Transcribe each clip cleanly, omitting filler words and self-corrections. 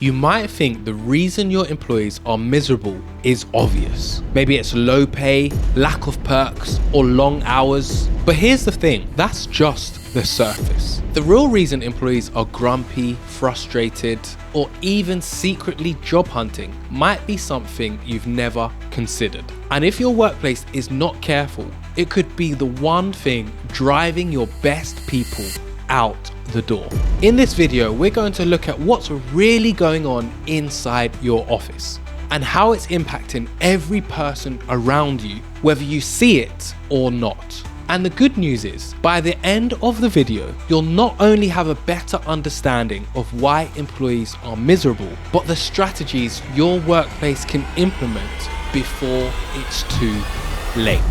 You might think the reason your employees are miserable is obvious. Maybe it's low pay, lack of perks, or long hours. But here's the thing, that's just the surface. The real reason employees are grumpy, frustrated, or even secretly job hunting might be something you've never considered. And if your workplace is not careful, it could be the one thing driving your best people out the door. In this video, we're going to look at what's really going on inside your office and how it's impacting every person around you, whether you see it or not. And the good news is, by the end of the video, you'll not only have a better understanding of why employees are miserable, but the strategies your workplace can implement before it's too late.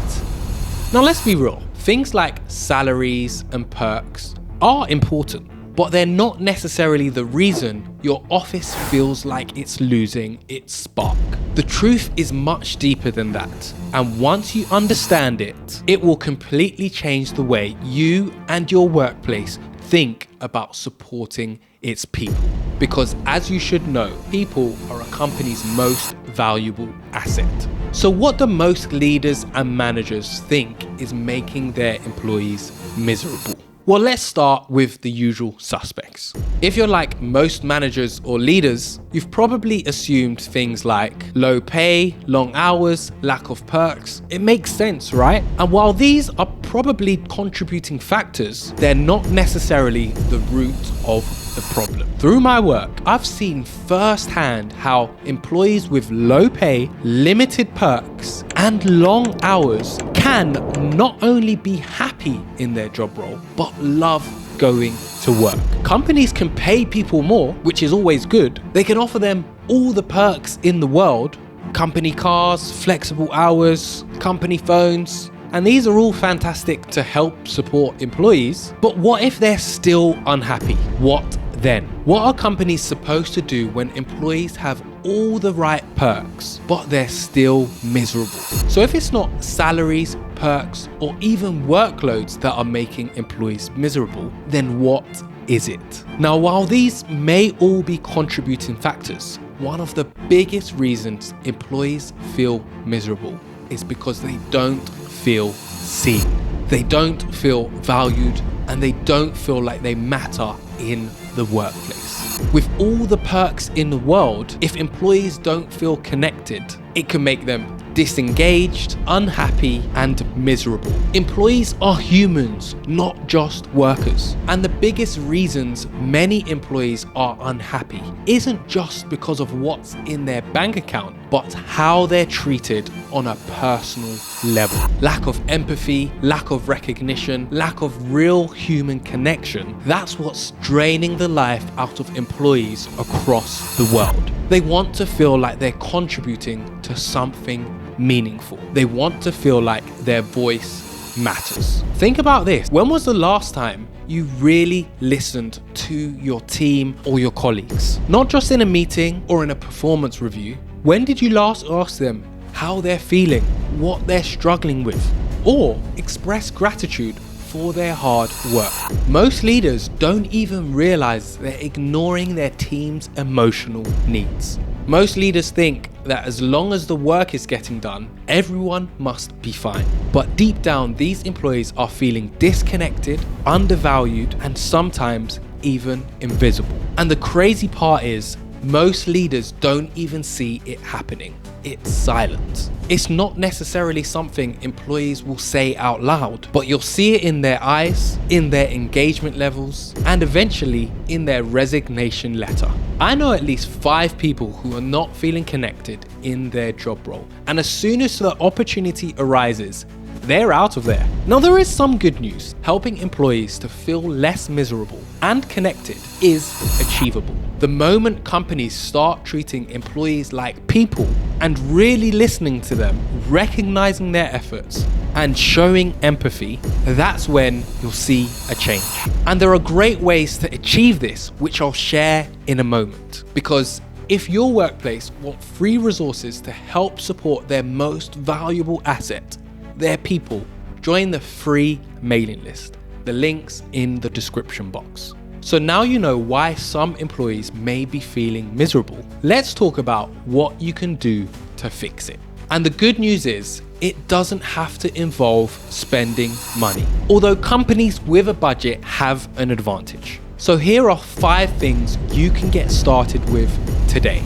Now let's be real, things like salaries and perks are important, but they're not necessarily the reason your office feels like it's losing its spark. The truth is much deeper than that, and once you understand it, it will completely change the way you and your workplace think about supporting its people. Because as you should know, people are a company's most valuable asset. So what do most leaders and managers think is making their employees miserable? Well, let's start with the usual suspects. If you're like most managers or leaders, you've probably assumed things like low pay, long hours, lack of perks. It makes sense, right? And while these are probably contributing factors, they're not necessarily the root of the problem. Through my work, I've seen firsthand how employees with low pay, limited perks, and long hours can not only be happy in their job role, but love going to work. Companies can pay people more, which is always good. They can offer them all the perks in the world, company cars, flexible hours, company phones, and these are all fantastic to help support employees. But what if they're still unhappy? What then? What are companies supposed to do when employees have all the right perks, but they're still miserable? So if it's not salaries, perks, or even workloads that are making employees miserable, then what is it? Now, while these may all be contributing factors, one of the biggest reasons employees feel miserable is because they don't feel seen. They don't feel valued, and they don't feel like they matter in the workplace. With all the perks in the world, if employees don't feel connected, it can make them disengaged, unhappy, and miserable. Employees are humans, not just workers. And the biggest reasons many employees are unhappy isn't just because of what's in their bank account, but how they're treated on a personal level. Lack of empathy, lack of recognition, lack of real human connection. That's what's draining the life out of employees across the world. They want to feel like they're contributing to something meaningful. They want to feel like their voice matters. Think about this. When was the last time you really listened to your team or your colleagues? Not just in a meeting or in a performance review. When did you last ask them how they're feeling, what they're struggling with, or express gratitude for their hard work? Most leaders don't even realize they're ignoring their team's emotional needs. Most leaders think that as long as the work is getting done, everyone must be fine. But deep down, these employees are feeling disconnected, undervalued, and sometimes even invisible. And the crazy part is, most leaders don't even see it happening. It's silent. It's not necessarily something employees will say out loud, but you'll see it in their eyes, in their engagement levels, and eventually in their resignation letter. I know at least 5 people who are not feeling connected in their job role, and as soon as the opportunity arises, they're out of there. Now, there is some good news. Helping employees to feel less miserable and connected is achievable. The moment companies start treating employees like people and really listening to them, recognizing their efforts, and showing empathy, that's when you'll see a change. And there are great ways to achieve this, which I'll share in a moment. Because if your workplace want free resources to help support their most valuable asset, their people, join the free mailing list. The link's in the description box. So now you know why some employees may be feeling miserable. Let's talk about what you can do to fix it. And the good news is, it doesn't have to involve spending money, although companies with a budget have an advantage. So here are 5 things you can get started with today.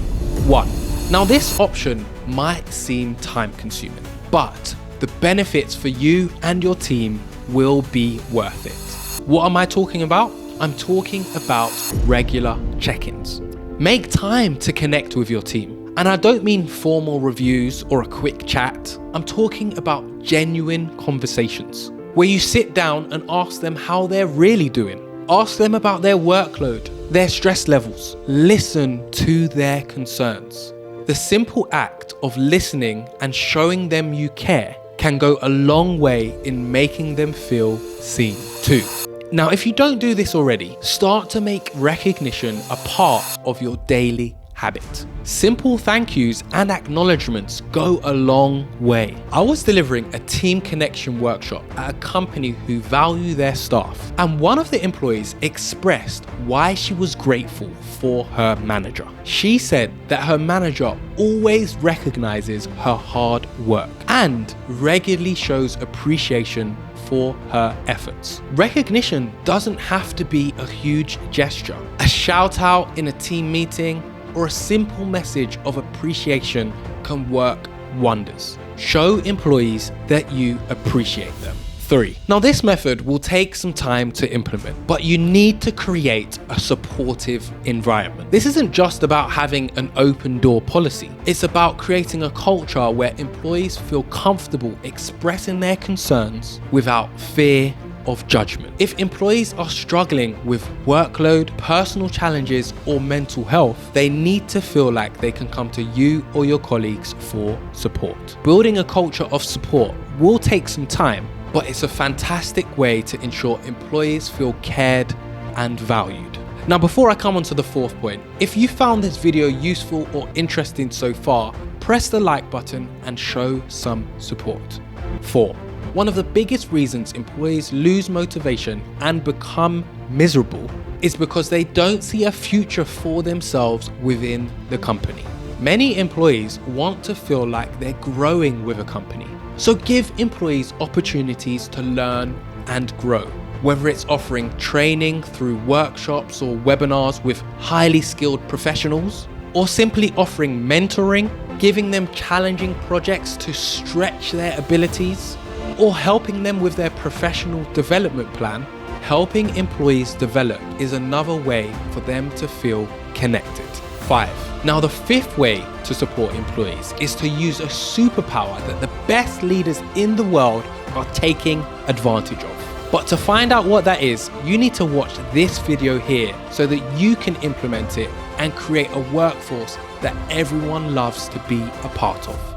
1. Now this option might seem time consuming, but the benefits for you and your team will be worth it. What am I talking about? I'm talking about regular check-ins. Make time to connect with your team. And I don't mean formal reviews or a quick chat. I'm talking about genuine conversations where you sit down and ask them how they're really doing. Ask them about their workload, their stress levels. Listen to their concerns. The simple act of listening and showing them you care can go a long way in making them feel seen. 2. Now, if you don't do this already, start to make recognition a part of your daily habit. Simple thank yous and acknowledgements go a long way. I was delivering a team connection workshop at a company who value their staff, and one of the employees expressed why she was grateful for her manager. She said that her manager always recognizes her hard work and regularly shows appreciation for her efforts. Recognition doesn't have to be a huge gesture. A shout out in a team meeting or a simple message of appreciation can work wonders. Show employees that you appreciate them. 3. Now this method will take some time to implement, but you need to create a supportive environment. This isn't just about having an open door policy. It's about creating a culture where employees feel comfortable expressing their concerns without fear of judgment. If employees are struggling with workload, personal challenges, or mental health, they need to feel like they can come to you or your colleagues for support. Building a culture of support will take some time, but it's a fantastic way to ensure employees feel cared and valued. Now, before I come on to the 4th point, if you found this video useful or interesting so far, press the like button and show some support. 4. One of the biggest reasons employees lose motivation and become miserable is because they don't see a future for themselves within the company. Many employees want to feel like they're growing with a company. So give employees opportunities to learn and grow, whether it's offering training through workshops or webinars with highly skilled professionals, or simply offering mentoring, giving them challenging projects to stretch their abilities, or helping them with their professional development plan. Helping employees develop is another way for them to feel connected. 5. Now the 5th way to support employees is to use a superpower that the best leaders in the world are taking advantage of. But to find out what that is, you need to watch this video here so that you can implement it and create a workforce that everyone loves to be a part of.